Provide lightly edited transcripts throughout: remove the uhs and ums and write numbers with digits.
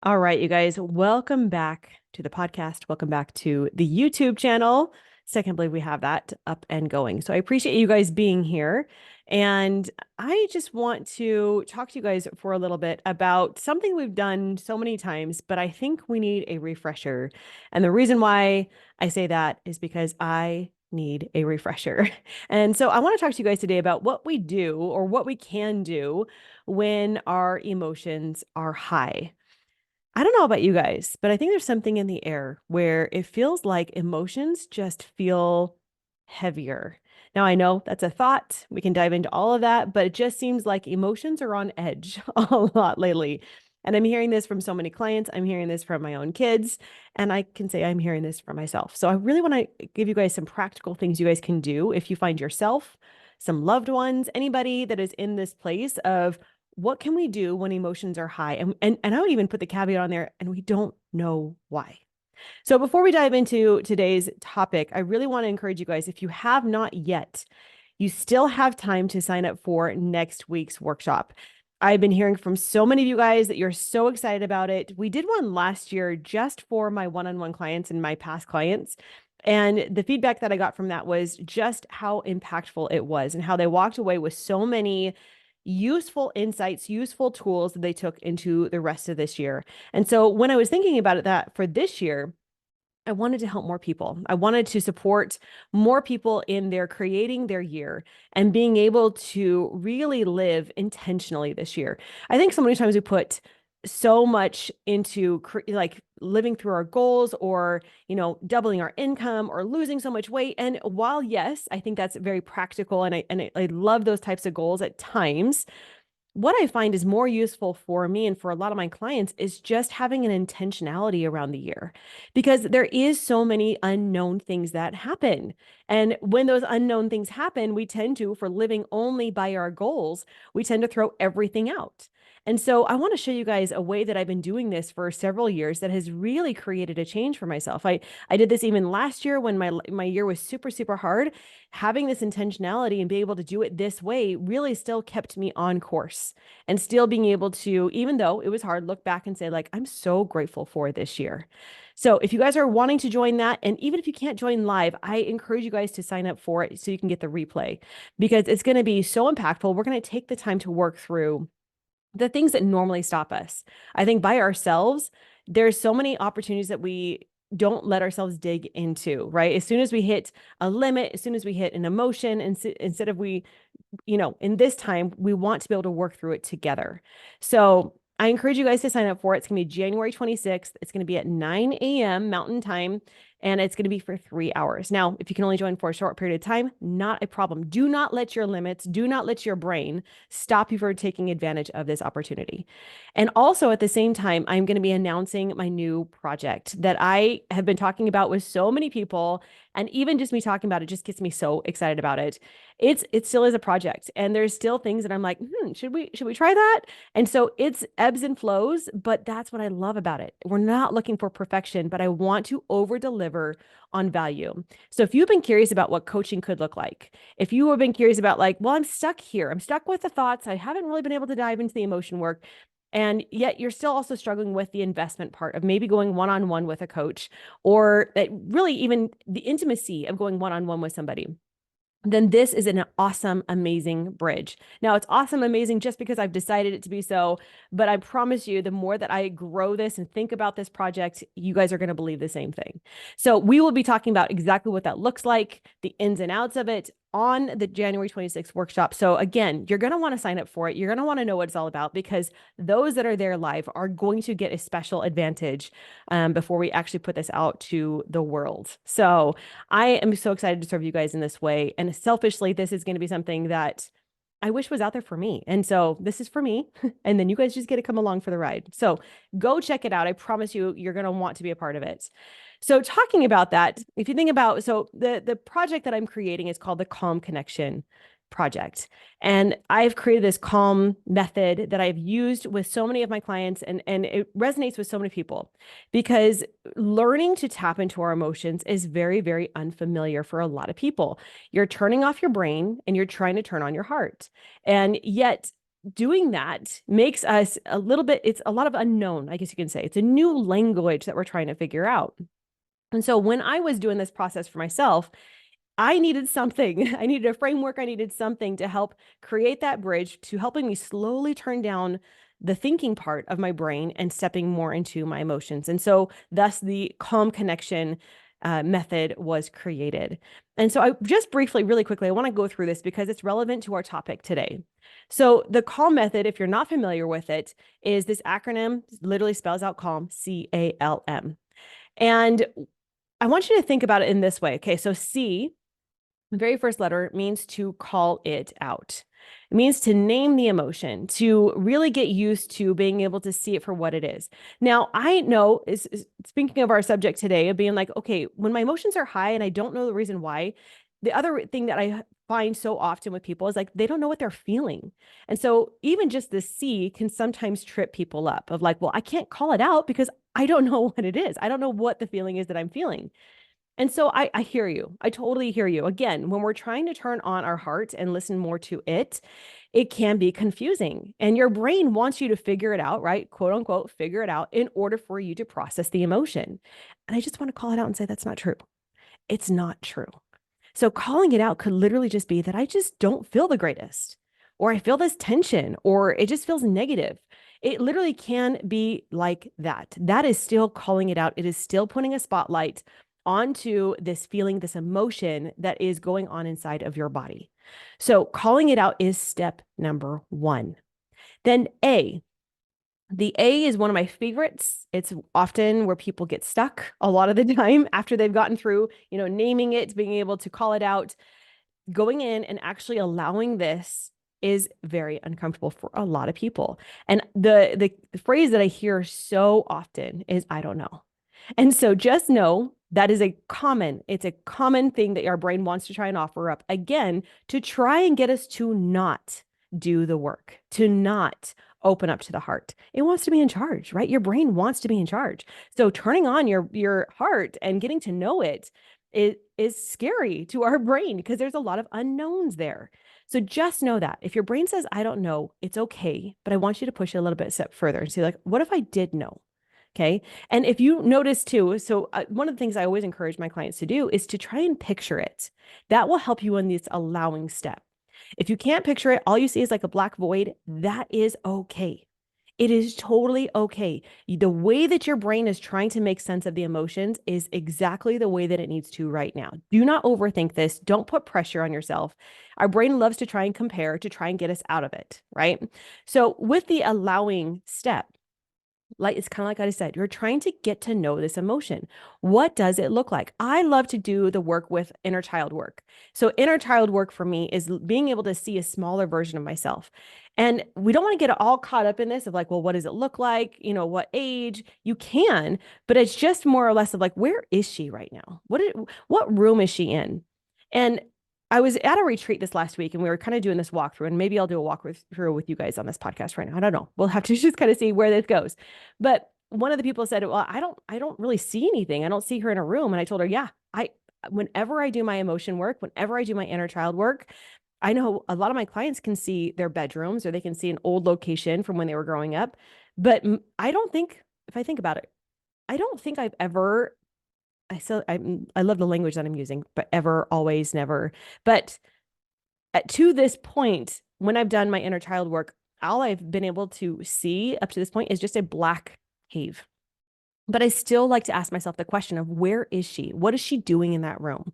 All right, you guys, welcome back to the podcast. Welcome back to the YouTube channel. So I can't believe we have that up and going. So I appreciate you guys being here. And I just want to talk to you guys for a little bit about something we've done so many times, but I think we need a refresher. And the reason why I say that is because I need a refresher. And so I want to talk to you guys today about what we do or what we can do when our emotions are high. I don't know about you guys, but I think there's something in the air where it feels like emotions just feel heavier. Now, I know that's a thought. We can dive into all of that, but it just seems like emotions are on edge a lot lately. And I'm hearing this from so many clients. I'm hearing this from my own kids, and I can say I'm hearing this from myself. So I really want to give you guys some practical things you guys can do if you find yourself, some loved ones, anybody that is in this place of what can we do when emotions are high? And I would even put the caveat on there, and we don't know why. So before we dive into today's topic, I really want to encourage you guys, if you have not yet, you still have time to sign up for next week's workshop. I've been hearing from so many of you guys that you're so excited about it. We did one last year just for my one-on-one clients and my past clients. And the feedback that I got from that was just how impactful it was and how they walked away with so many useful insights, useful tools that they took into the rest of this year. And so when I was thinking about it, that for this year, I wanted to help more people. I wanted to support more people in their creating their year and being able to really live intentionally this year. I think so many times we put so much into like living through our goals or, doubling our income or losing so much weight. And while yes, I think that's very practical and I love those types of goals at times, what I find is more useful for me and for a lot of my clients is just having an intentionality around the year because there is so many unknown things that happen. And when those unknown things happen, we tend to, for living only by our goals, we tend to throw everything out. And so I want to show you guys a way that I've been doing this for several years that has really created a change for myself. I did this even last year when my year was super, super hard. Having this intentionality and being able to do it this way really still kept me on course and still being able to, even though it was hard, look back and say, like, I'm so grateful for this year. So if you guys are wanting to join that, and even if you can't join live, I encourage you guys to sign up for it so you can get the replay because it's going to be so impactful. We're going to take the time to work through the things that normally stop us. I think by ourselves, there's so many opportunities that we don't let ourselves dig into, right? As soon as we hit a limit, as soon as we hit an emotion, and instead of in this time, we want to be able to work through it together. So I encourage you guys to sign up for it. It's going to be January 26th. It's going to be at 9 a.m. Mountain Time, and it's going to be for 3 hours. Now, if you can only join for a short period of time, not a problem. Do not let your limits, do not let your brain stop you from taking advantage of this opportunity. And also at the same time, I'm going to be announcing my new project that I have been talking about with so many people. And even just me talking about it just gets me so excited about it. It still is a project, and there's still things that I'm like, should we try that? And so it's ebbs and flows, but that's what I love about it. We're not looking for perfection, but I want to over deliver on value. So if you've been curious about what coaching could look like, if you have been curious about like, well, I'm stuck here, I'm stuck with the thoughts, I haven't really been able to dive into the emotion work, and yet you're still also struggling with the investment part of maybe going one-on-one with a coach, or really even the intimacy of going one-on-one with somebody, then this is an awesome, amazing bridge. Now, it's awesome, amazing just because I've decided it to be so, but I promise you, the more that I grow this and think about this project, you guys are going to believe the same thing. So we will be talking about exactly what that looks like, the ins and outs of it on the January 26th workshop. So again, you're going to want to sign up for it. You're going to want to know what it's all about because those that are there live are going to get a special advantage before we actually put this out to the world. So I am so excited to serve you guys in this way. And selfishly, this is going to be something that I wish was out there for me. And so this is for me. And then you guys just get to come along for the ride. So go check it out. I promise you, you're going to want to be a part of it. So talking about that, if you think about, so the project that I'm creating is called the Calm Connection Project. And I've created this calm method that I've used with so many of my clients, and it resonates with so many people because learning to tap into our emotions is very, very unfamiliar for a lot of people. You're turning off your brain and you're trying to turn on your heart. And yet doing that makes us a little bit, it's a lot of unknown, I guess you can say. It's a new language that we're trying to figure out. And so when I was doing this process for myself, I needed something. I needed a framework. I needed something to help create that bridge to helping me slowly turn down the thinking part of my brain and stepping more into my emotions. And so thus the calm connection method was created. And so I just briefly, really quickly, I want to go through this because it's relevant to our topic today. So the calm method, if you're not familiar with it, is this acronym, literally spells out calm, CALM. And I want you to think about it in this way. Okay, so C, the very first letter, means to call it out. It means to name the emotion, to really get used to being able to see it for what it is. Now, I know, speaking of our subject today, of being like, okay, when my emotions are high and I don't know the reason why, the other thing that I find so often with people is like, they don't know what they're feeling. And so even just the C can sometimes trip people up of like, well, I can't call it out because I don't know what it is. I don't know what the feeling is that I'm feeling. And so I hear you. I totally hear you. Again, when we're trying to turn on our heart and listen more to it, it can be confusing. And your brain wants you to figure it out, right? Quote unquote, figure it out in order for you to process the emotion. And I just want to call it out and say that's not true. It's not true. So calling it out could literally just be that I just don't feel the greatest, or I feel this tension, or it just feels negative. It literally can be like that. That is still calling it out. It is still putting a spotlight onto this feeling, this emotion that is going on inside of your body. So calling it out is step number one. Then A. The A is one of my favorites. It's often where people get stuck a lot of the time after they've gotten through, naming it, being able to call it out. Going in and actually allowing this is very uncomfortable for a lot of people. And the phrase that I hear so often is, I don't know. And so just know that is it's a common thing that our brain wants to try and offer up again to try and get us to not do the work, to not open up to the heart. It wants to be in charge, right? Your brain wants to be in charge. So turning on your heart and getting to know it is scary to our brain because there's a lot of unknowns there. So just know that if your brain says, I don't know, it's okay. But I want you to push it a little bit step further and see like, what if I did know? Okay. And if you notice too, so one of the things I always encourage my clients to do is to try and picture it. That will help you in this allowing step. If you can't picture it, all you see is like a black void. That is okay. It is totally okay. The way that your brain is trying to make sense of the emotions is exactly the way that it needs to right now. Do not overthink this. Don't put pressure on yourself. Our brain loves to try and compare to try and get us out of it, right? So with the allowing step, like it's kind of like I said, you're trying to get to know this emotion. What does it look like? I love to do the work with inner child work. So inner child work for me is being able to see a smaller version of myself. And we don't want to get all caught up in this of like, well, what does it look like? What age? You can, but it's just more or less of like, where is she right now? What room is she in? And I was at a retreat this last week and we were kind of doing this walkthrough, and maybe I'll do a walkthrough with you guys on this podcast right now. I don't know. We'll have to just kind of see where this goes. But one of the people said, well, I don't really see anything. I don't see her in a room. And I told her, yeah, whenever I do my emotion work, whenever I do my inner child work, I know a lot of my clients can see their bedrooms or they can see an old location from when they were growing up. But I don't think, if I think about it, I don't think I've ever I love the language that I'm using, but ever, always, never. But to this point, when I've done my inner child work, all I've been able to see up to this point is just a black cave. But I still like to ask myself the question of where is she? What is she doing in that room?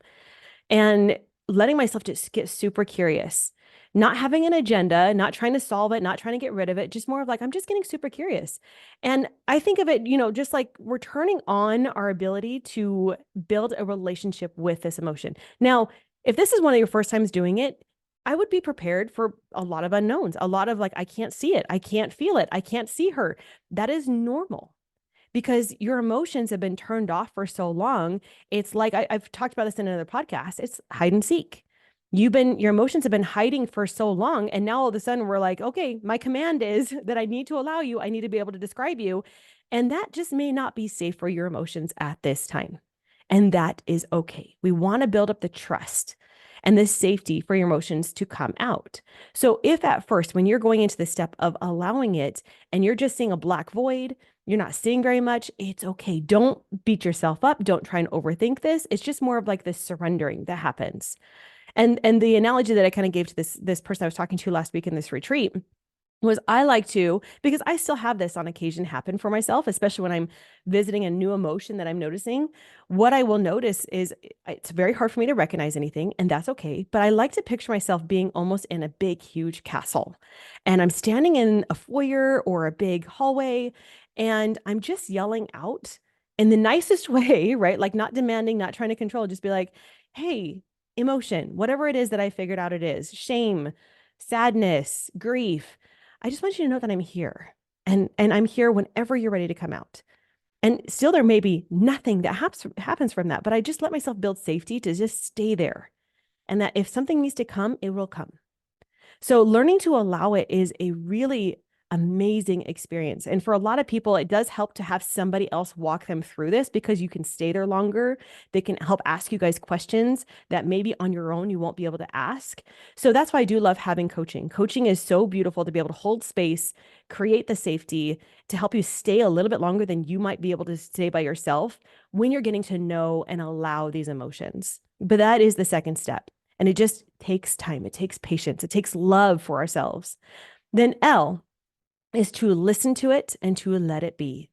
And letting myself just get super curious, not having an agenda, not trying to solve it, not trying to get rid of it, just more of like, I'm just getting super curious. And I think of it, just like we're turning on our ability to build a relationship with this emotion. Now, if this is one of your first times doing it, I would be prepared for a lot of unknowns, a lot of like, I can't see it. I can't feel it. I can't see her. That is normal because your emotions have been turned off for so long. It's like I've talked about this in another podcast. It's hide and seek. Your emotions have been hiding for so long. And now all of a sudden we're like, okay, my command is that I need to allow you. I need to be able to describe you. And that just may not be safe for your emotions at this time. And that is okay. We want to build up the trust. and the safety for your emotions to come out. So if at first, when you're going into the step of allowing it and you're just seeing a black void, you're not seeing very much, it's okay. Don't beat yourself up. Don't try and overthink this. It's just more of like this surrendering that happens. And the analogy that I kind of gave to this person I was talking to last week in this retreat was I like to, because I still have this on occasion happen for myself, especially when I'm visiting a new emotion that I'm noticing. What I will notice is it's very hard for me to recognize anything, and that's okay. But I like to picture myself being almost in a big, huge castle. And I'm standing in a foyer or a big hallway, and I'm just yelling out in the nicest way, right? Like not demanding, not trying to control, just be like, hey, emotion, whatever it is that I figured out it is, shame, sadness, grief. I just want you to know that I'm here, and I'm here whenever you're ready to come out. And still there may be nothing that happens from that, but I just let myself build safety to just stay there. And that if something needs to come, it will come. So learning to allow it is a really amazing experience. And for a lot of people, it does help to have somebody else walk them through this because you can stay there longer. They can help ask you guys questions that maybe on your own you won't be able to ask. So that's why I do love having coaching. Coaching is so beautiful to be able to hold space, create the safety to help you stay a little bit longer than you might be able to stay by yourself when you're getting to know and allow these emotions. But that is the second step. And it just takes time. It takes patience. It takes love for ourselves. Then L is to listen to it and to let it be.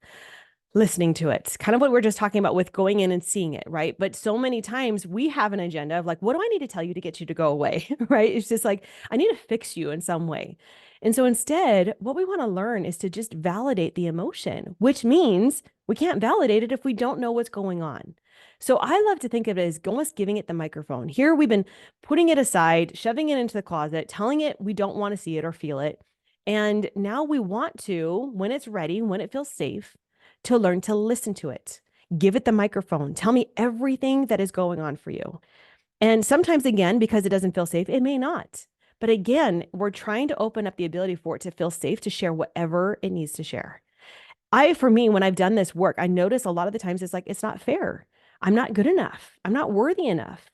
Listening to it. It's kind of what we're just talking about with going in and seeing it, right? But so many times we have an agenda of like, what do I need to tell you to get you to go away, right? It's just like, I need to fix you in some way. And so instead, what we want to learn is to just validate the emotion, which means we can't validate it if we don't know what's going on. So I love to think of it as almost giving it the microphone. Here we've been putting it aside, shoving it into the closet, telling it we don't want to see it or feel it. And now we want to, when it's ready, when it feels safe, to learn to listen to it. Give it the microphone. Tell me everything that is going on for you. And sometimes, again, because it doesn't feel safe, it may not. But again, we're trying to open up the ability for it to feel safe to share whatever it needs to share. For me, when I've done this work, I notice a lot of the times it's like, it's not fair. I'm not good enough. I'm not worthy enough.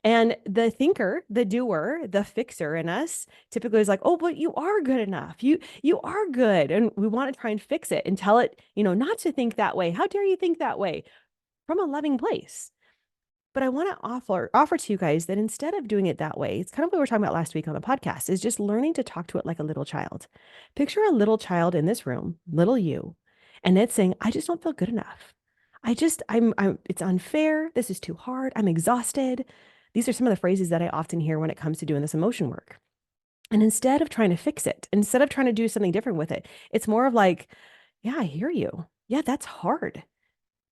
And the thinker, the doer, the fixer in us typically is like, oh, but you are good enough. You are good. And we want to try and fix it and tell it, not to think that way. How dare you think that way from a loving place? But I want to offer to you guys that instead of doing it that way, it's kind of what we were talking about last week on the podcast, is just learning to talk to it like a little child. Picture a little child in this room, little you, and it's saying, I just don't feel good enough. It's unfair. This is too hard. I'm exhausted. These are some of the phrases that I often hear when it comes to doing this emotion work. And instead of trying to fix it, instead of trying to do something different with it, it's more of like, yeah, I hear you. Yeah, that's hard.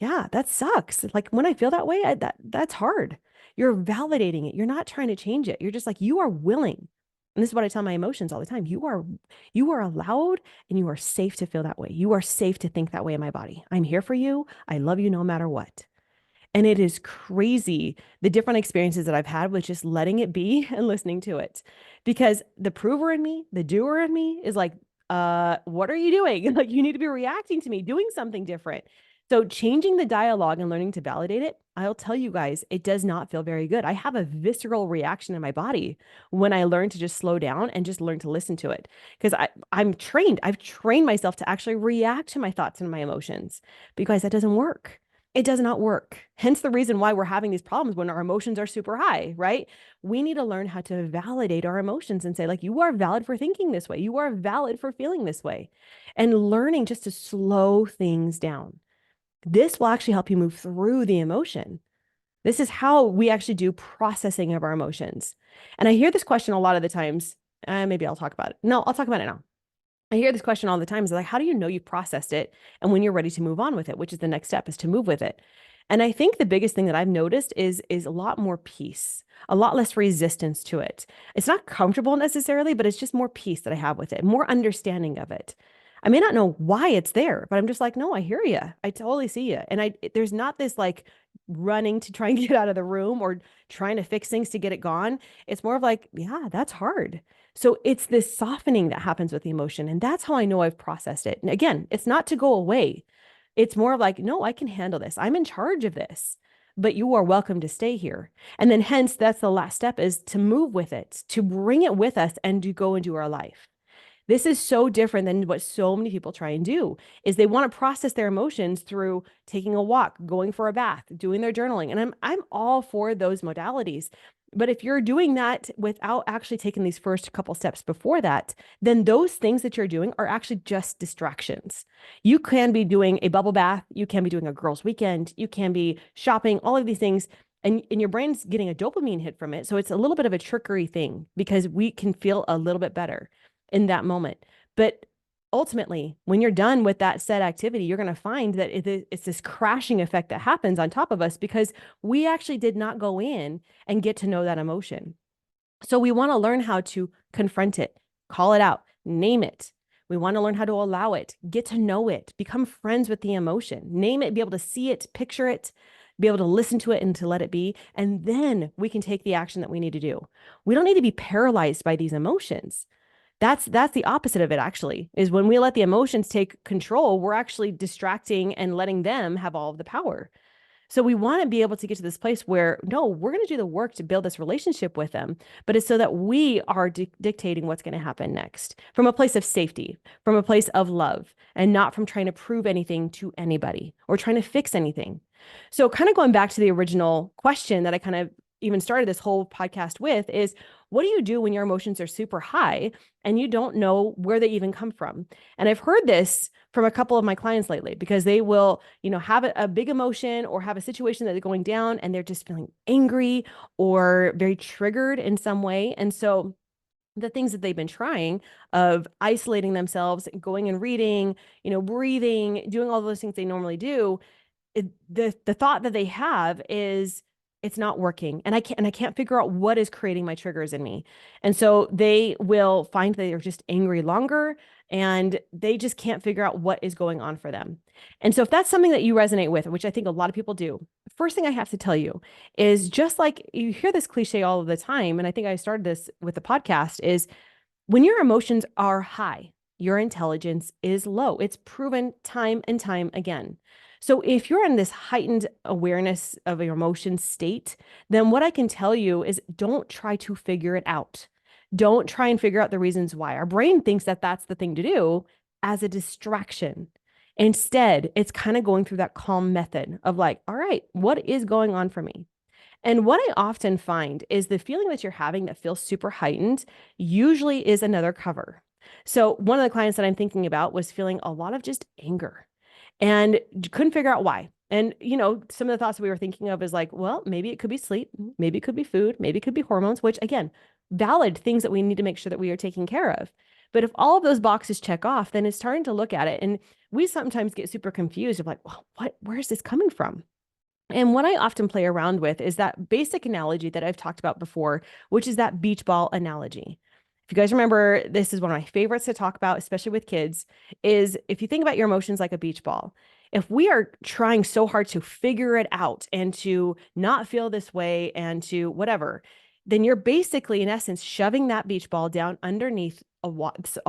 Yeah, that sucks. Like when I feel that way, that's hard. You're validating it. You're not trying to change it. You're just like, you are willing. And this is what I tell my emotions all the time. You are allowed and you are safe to feel that way. You are safe to think that way in my body. I'm here for you. I love you no matter what. And it is crazy the different experiences that I've had with just letting it be and listening to it. Because the prover in me, the doer in me is like, what are you doing? Like you need to be reacting to me, doing something different. So changing the dialogue and learning to validate it, I'll tell you guys, it does not feel very good. I have a visceral reaction in my body when I learn to just slow down and just learn to listen to it. Because I'm trained. I've trained myself to actually react to my thoughts and my emotions because that doesn't work. It does not work. Hence the reason why we're having these problems when our emotions are super high, right? We need to learn how to validate our emotions and say, like, you are valid for thinking this way. You are valid for feeling this way. And learning just to slow things down. This will actually help you move through the emotion. This is how we actually do processing of our emotions. And I hear this question a lot of the times. Maybe I'll talk about it. No, I'll talk about it now. I hear this question all the time. Is like, how do you know you've processed it? And when you're ready to move on with it, which is the next step, is to move with it. And I think the biggest thing that I've noticed is a lot more peace, a lot less resistance to it. It's not comfortable necessarily, but it's just more peace that I have with it, more understanding of it. I may not know why it's there, but I'm just like, no, I hear you. I totally see you. And there's not this like running to try and get out of the room or trying to fix things to get it gone. It's more of like, yeah, that's hard. So it's this softening that happens with the emotion. And that's how I know I've processed it. And again, it's not to go away. It's more of like, no, I can handle this. I'm in charge of this. but you are welcome to stay here. And then hence that's the last step, is to move with it, to bring it with us and to go into our life. This is so different than what so many people try and do, is they want to process their emotions through taking a walk, going for a bath, doing their journaling. And I'm all for those modalities. But if you're doing that without actually taking these first couple steps before that, then those things that you're doing are actually just distractions. You can be doing a bubble bath, you can be doing a girls' weekend, you can be shopping, all of these things. And your brain's getting a dopamine hit from it. So it's a little bit of a trickery thing because we can feel a little bit better in that moment. But ultimately, when you're done with that said activity, you're going to find that it's this crashing effect that happens on top of us because we actually did not go in and get to know that emotion. So we want to learn how to confront it, call it out, name it. We want to learn how to allow it, get to know it, become friends with the emotion, name it, be able to see it, picture it, be able to listen to it and to let it be. And then we can take the action that we need to do. We don't need to be paralyzed by these emotions. That's the opposite of it, actually, is when we let the emotions take control, we're actually distracting and letting them have all of the power. So we want to be able to get to this place where, no, we're going to do the work to build this relationship with them, but it's so that we are dictating what's going to happen next from a place of safety, from a place of love, and not from trying to prove anything to anybody or trying to fix anything. So kind of going back to the original question that I kind of even started this whole podcast with is, what do you do when your emotions are super high and you don't know where they even come from? And I've heard this from a couple of my clients lately, because they will, have a big emotion or have a situation that they're going down and they're just feeling angry or very triggered in some way. And so the things that they've been trying of isolating themselves, going and reading, breathing, doing all those things they normally do, the thought that they have is, it's not working, and I can't figure out what is creating my triggers in me. And so they will find that they're just angry longer, and they just can't figure out what is going on for them. And so if that's something that you resonate with, which I think a lot of people do, first thing I have to tell you is, just like you hear this cliche all of the time, and I think I started this with the podcast, is when your emotions are high, your intelligence is low. It's proven time and time again. So if you're in this heightened awareness of your emotion state, then what I can tell you is, don't try to figure it out. Don't try and figure out the reasons why. Our brain thinks that that's the thing to do as a distraction. Instead, it's kind of going through that calm method of like, all right, what is going on for me? And what I often find is the feeling that you're having that feels super heightened usually is another cover. So one of the clients that I'm thinking about was feeling a lot of just anger and couldn't figure out why. And, some of the thoughts we were thinking of is like, well, maybe it could be sleep, maybe it could be food, maybe it could be hormones, which again, valid things that we need to make sure that we are taking care of. But if all of those boxes check off, then it's starting to look at it. And we sometimes get super confused of like, well, where is this coming from? And what I often play around with is that basic analogy that I've talked about before, which is that beach ball analogy. If you guys remember, this is one of my favorites to talk about, especially with kids, is if you think about your emotions like a beach ball, if we are trying so hard to figure it out and to not feel this way and to whatever, then you're basically, in essence, shoving that beach ball down underneath a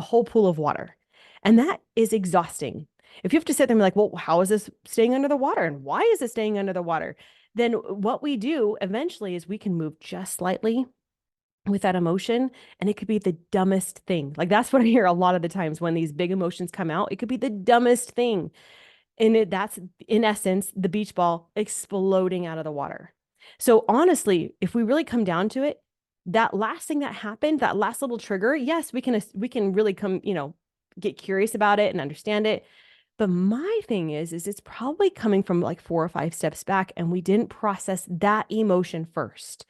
whole pool of water. And that is exhausting. If you have to sit there and be like, well, how is this staying under the water? And why is it staying under the water? Then what we do eventually is we can move just slightly with that emotion, and it could be the dumbest thing. Like, that's what I hear a lot of the times when these big emotions come out. It could be the dumbest thing. And that's, in essence, the beach ball exploding out of the water. So honestly, if we really come down to it, that last thing that happened, that last little trigger, yes, we can really come, get curious about it and understand it. But my thing is it's probably coming from like 4 or 5 steps back, and we didn't process that emotion first.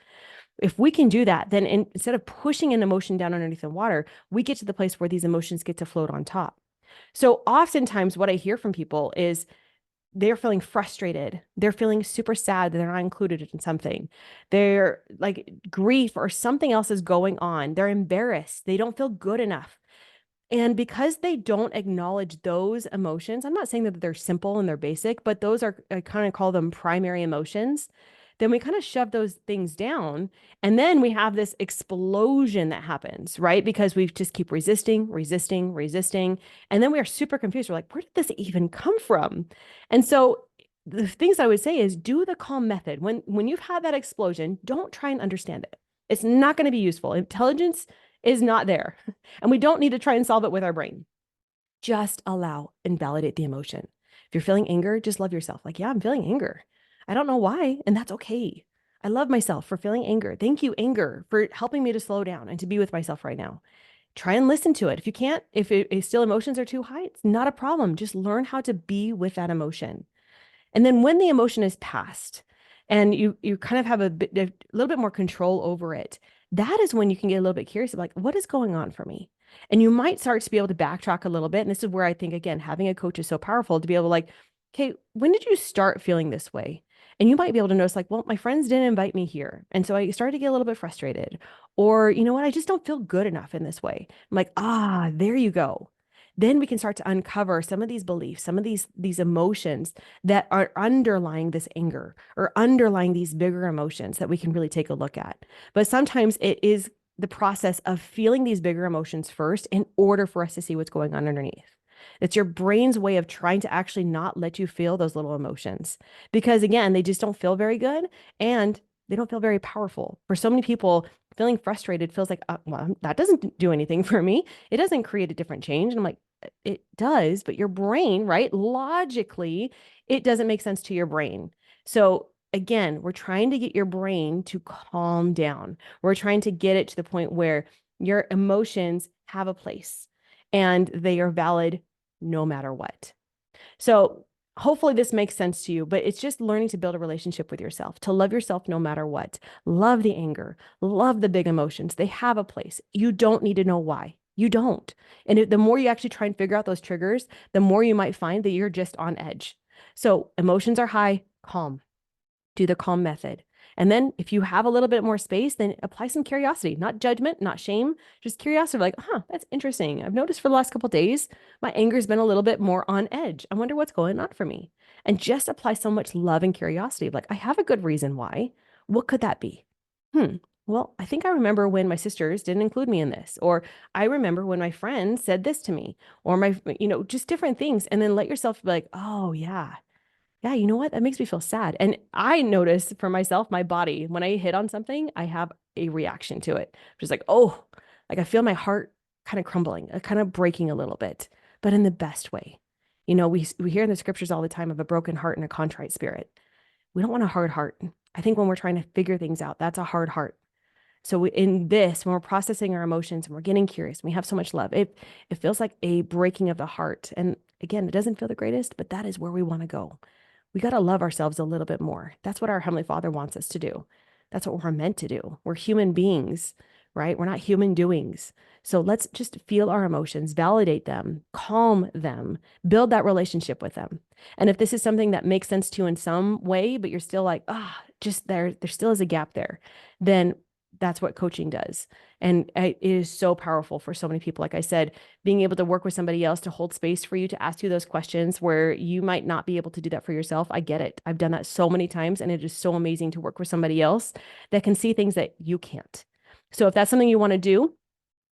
If we can do that, then instead of pushing an emotion down underneath the water, we get to the place where these emotions get to float on top. So oftentimes what I hear from people is they're feeling frustrated. They're feeling super sad that they're not included in something. They're like, grief or something else is going on. They're embarrassed. They don't feel good enough. And because they don't acknowledge those emotions, I'm not saying that they're simple and they're basic, but those are, I kind of call them primary emotions. Then we kind of shove those things down. And then we have this explosion that happens, right? Because we just keep resisting, resisting, resisting. And then we are super confused. We're like, where did this even come from? And so the things I would say is do the calm method. When you've had that explosion, don't try and understand it. It's not going to be useful. Intelligence is not there. And we don't need to try and solve it with our brain. Just allow and validate the emotion. If you're feeling anger, just love yourself. Like, yeah, I'm feeling anger. I don't know why, and that's okay. I love myself for feeling anger. Thank you, anger, for helping me to slow down and to be with myself right now. Try and listen to it. If you can't, if still emotions are too high, it's not a problem. Just learn how to be with that emotion. And then when the emotion is past and you kind of have a little bit more control over it, that is when you can get a little bit curious about like, what is going on for me? And you might start to be able to backtrack a little bit. And this is where I think, again, having a coach is so powerful to be able to like, okay, when did you start feeling this way? And you might be able to notice like, well, my friends didn't invite me here. And so I started to get a little bit frustrated. Or, you know what, I just don't feel good enough in this way. I'm like, there you go. Then we can start to uncover some of these beliefs, some of these emotions that are underlying this anger or underlying these bigger emotions that we can really take a look at. But sometimes it is the process of feeling these bigger emotions first in order for us to see what's going on underneath. It's your brain's way of trying to actually not let you feel those little emotions because, again, they just don't feel very good and they don't feel very powerful. For so many people, feeling frustrated feels like, well, that doesn't do anything for me. It doesn't create a different change. And I'm like, it does, but your brain, right? Logically, it doesn't make sense to your brain. So again, we're trying to get your brain to calm down. We're trying to get it to the point where your emotions have a place and they are valid no matter what. So hopefully this makes sense to you, but it's just learning to build a relationship with yourself, to love yourself no matter what. Love the anger, love the big emotions. They have a place. You don't need to know why. You don't. And the more you actually try and figure out those triggers, the more you might find that you're just on edge. So emotions are high, calm. Do the calm method. And then if you have a little bit more space, then apply some curiosity, not judgment, not shame, just curiosity. Like, that's interesting. I've noticed for the last couple of days, my anger has been a little bit more on edge. I wonder what's going on for me. And just apply so much love and curiosity. Like, I have a good reason why. What could that be? Well, I think I remember when my sisters didn't include me in this, or I remember when my friend said this to me, or just different things. And then let yourself be like, oh, yeah, you know what? That makes me feel sad. And I notice for myself, my body, when I hit on something, I have a reaction to it. Just like, oh, like I feel my heart kind of crumbling, kind of breaking a little bit, but in the best way. We hear in the scriptures all the time of a broken heart and a contrite spirit. We don't want a hard heart. I think when we're trying to figure things out, that's a hard heart. So in this, when we're processing our emotions and we're getting curious, and we have so much love, it feels like a breaking of the heart. And again, it doesn't feel the greatest, but that is where we want to go. We got to love ourselves a little bit more. That's what our Heavenly Father wants us to do. That's what we're meant to do. We're human beings, right? We're not human doings. So let's just feel our emotions, validate them, calm them, build that relationship with them. And if this is something that makes sense to you in some way, but you're still like, just there still is a gap there, then that's what coaching does. And it is so powerful for so many people. Like I said, being able to work with somebody else to hold space for you to ask you those questions where you might not be able to do that for yourself. I get it. I've done that so many times, and it is so amazing to work with somebody else that can see things that you can't. So if that's something you want to do,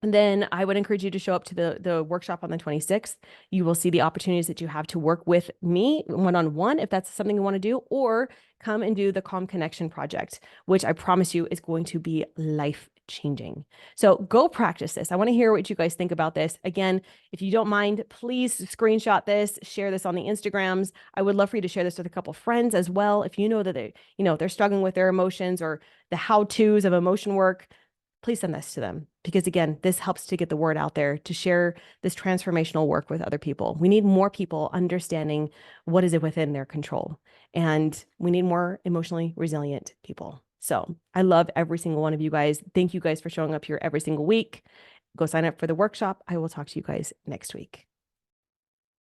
then I would encourage you to show up to the workshop on the 26th. You will see the opportunities that you have to work with me one-on-one if that's something you want to do, or come and do the Calm Connection project, which I promise you is going to be life-changing. So go practice this. I want to hear what you guys think about this. Again, if you don't mind, please screenshot this, share this on the Instagrams. I would love for you to share this with a couple friends as well. If you know that they're struggling with their emotions or the how-tos of emotion work, please send this to them because, again, this helps to get the word out there to share this transformational work with other people. We need more people understanding what is within their control, and we need more emotionally resilient people. So I love every single one of you guys. Thank you guys for showing up here every single week. Go sign up for the workshop. I will talk to you guys next week.